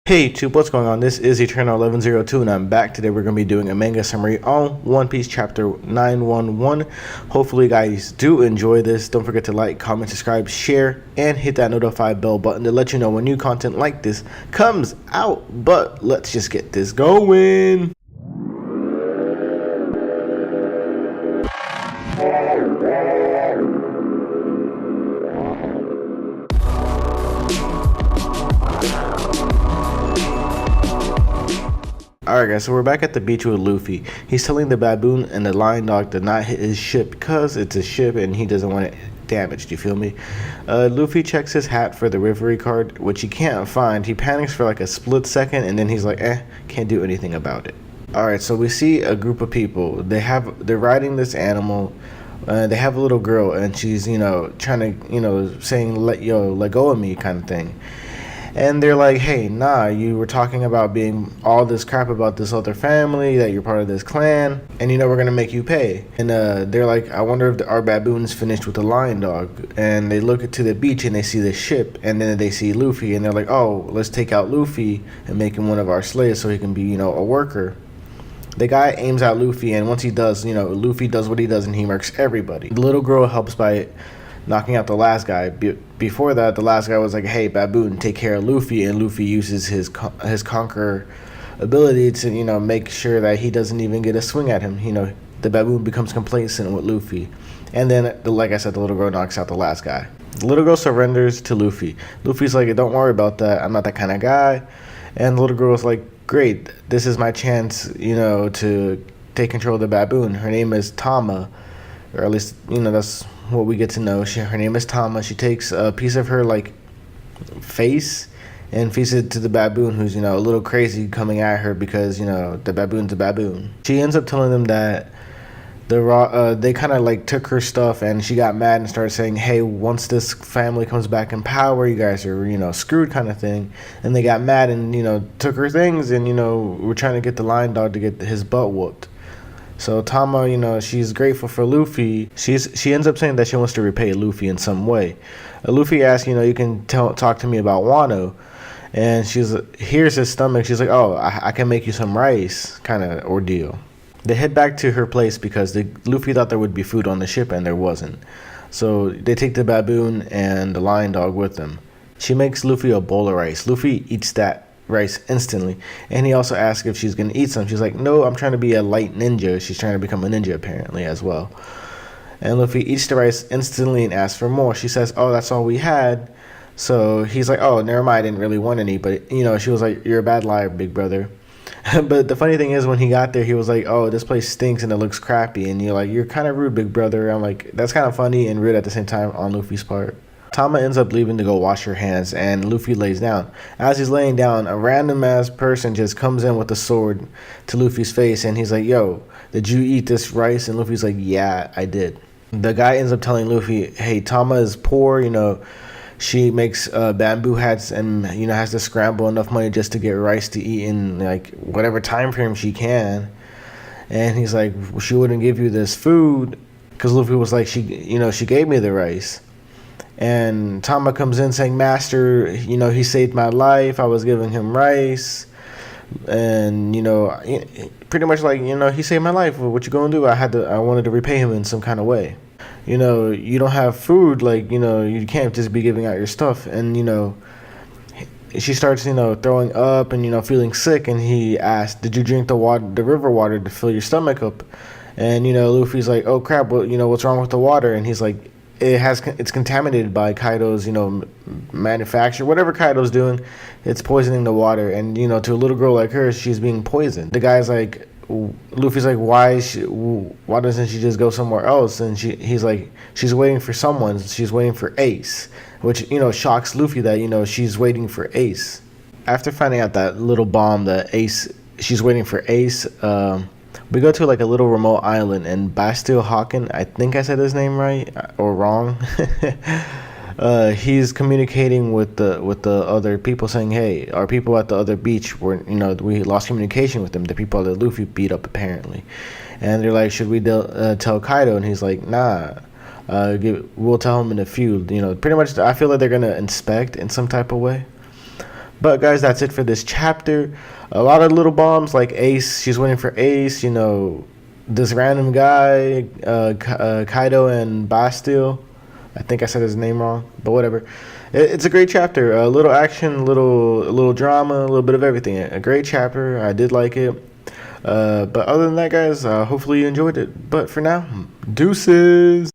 Hey YouTube, what's going on? This is Eternal1102 and I'm back. Today we're going to be doing a manga summary on One Piece chapter 911. Hopefully you guys do enjoy this. Don't forget to like, comment, subscribe, share, and hit that notify bell button to let you know when new content like this comes out. But let's just get this going. Alright guys, so we're back at the beach with Luffy. He's telling the baboon and the lion dog to not hit his ship because it's a ship and he doesn't want it damaged, you feel me? Luffy checks his hat for the Reverie card, which he can't find. He panics for like a split second and then he's like, can't do anything about it. Alright, so we see a group of people. They're riding this animal. They have a little girl and she's, trying to, saying, let go of me kind of thing. And they're like, hey, nah, you were talking about being all this crap about this other family, that you're part of this clan, and we're going to make you pay. And they're like, I wonder if our baboon's finished with the lion dog. And they look to the beach and they see the ship, and then they see Luffy, and they're like, oh, let's take out Luffy and make him one of our slaves so he can be, a worker. The guy aims at Luffy, and once he does, Luffy does what he does and he murks everybody. The little girl helps by knocking out the last guy. Before that, the last guy was like, hey, baboon, take care of Luffy, and Luffy uses his conqueror ability to, make sure that he doesn't even get a swing at him. The baboon becomes complacent with Luffy. And then, like I said, the little girl knocks out the last guy. The little girl surrenders to Luffy. Luffy's like, don't worry about that. I'm not that kind of guy. And the little girl's like, great, this is my chance, to take control of the baboon. Her name is Tama, or at least, that's what we get to know. Her name is Tama. She takes a piece of her face and feeds it to the baboon, who's a little crazy coming at her because the baboon's a baboon. She ends up telling them that they kind of took her stuff, and she got mad and started saying, hey, once this family comes back in power, you guys are screwed kind of thing. And they got mad and took her things, and we're trying to get the lion dog to get his butt whooped. So Tama, she's grateful for Luffy. She ends up saying that she wants to repay Luffy in some way. Luffy asks, you can talk to me about Wano. And here's his stomach. She's like, oh, I can make you some rice kind of ordeal. They head back to her place because Luffy thought there would be food on the ship and there wasn't. So they take the baboon and the lion dog with them. She makes Luffy a bowl of rice. Luffy eats that rice instantly, and he also asks if she's gonna eat some. She's like, no, I'm trying to be a light ninja. She's trying to become a ninja apparently as well. And Luffy eats the rice instantly and asks for more. She says, oh, that's all we had. So he's like, oh, never mind, I didn't really want any. But she was like, you're a bad liar, big brother. But the funny thing is, when he got there, he was like, oh, this place stinks and it looks crappy, and you're like, you're kind of rude, big brother. I'm like, that's kind of funny and rude at the same time on Luffy's part. Tama ends up leaving to go wash her hands, and Luffy lays down. As he's laying down, a random ass person just comes in with a sword to Luffy's face, and he's like, yo, did you eat this rice? And Luffy's like, yeah, I did. The guy ends up telling Luffy, hey, Tama is poor, she makes bamboo hats and, has to scramble enough money just to get rice to eat in, whatever time frame she can. And he's like, well, she wouldn't give you this food, because Luffy was like, she gave me the rice. And Tama comes in saying, master, he saved my life. I was giving him rice. And, pretty much he saved my life. What you gonna do? I wanted to repay him in some kind of way. You don't have food. You can't just be giving out your stuff. And, she starts, throwing up and, feeling sick. And he asked, did you drink the river water to fill your stomach up? And, Luffy's like, oh, crap, what's wrong with the water? And he's like, it's contaminated by Kaido's, manufacture. Whatever Kaido's doing, it's poisoning the water. And, to a little girl like her, she's being poisoned. The guy's like, Luffy's like, why doesn't she just go somewhere else? And he's like, she's waiting for someone. She's waiting for Ace, which, shocks Luffy that, she's waiting for Ace. After finding out that little bomb that she's waiting for Ace, we go to a little remote island, and Bastille Hawken, I think I said his name right or wrong. He's communicating with the other people, saying, hey, our people at the other beach were, we lost communication with them, the people that Luffy beat up apparently. And they're like, should we tell Kaido? And he's like, nah, we'll tell him in a few. Pretty much I feel like they're gonna inspect in some type of way. But guys, that's it for this chapter. A lot of little bombs like Ace. She's waiting for Ace. You know, this random guy, Kaido and Bastille. I think I said his name wrong, but whatever. It's a great chapter. A little action, a little drama, a little bit of everything. A great chapter. I did like it. But other than that, guys, hopefully you enjoyed it. But for now, deuces.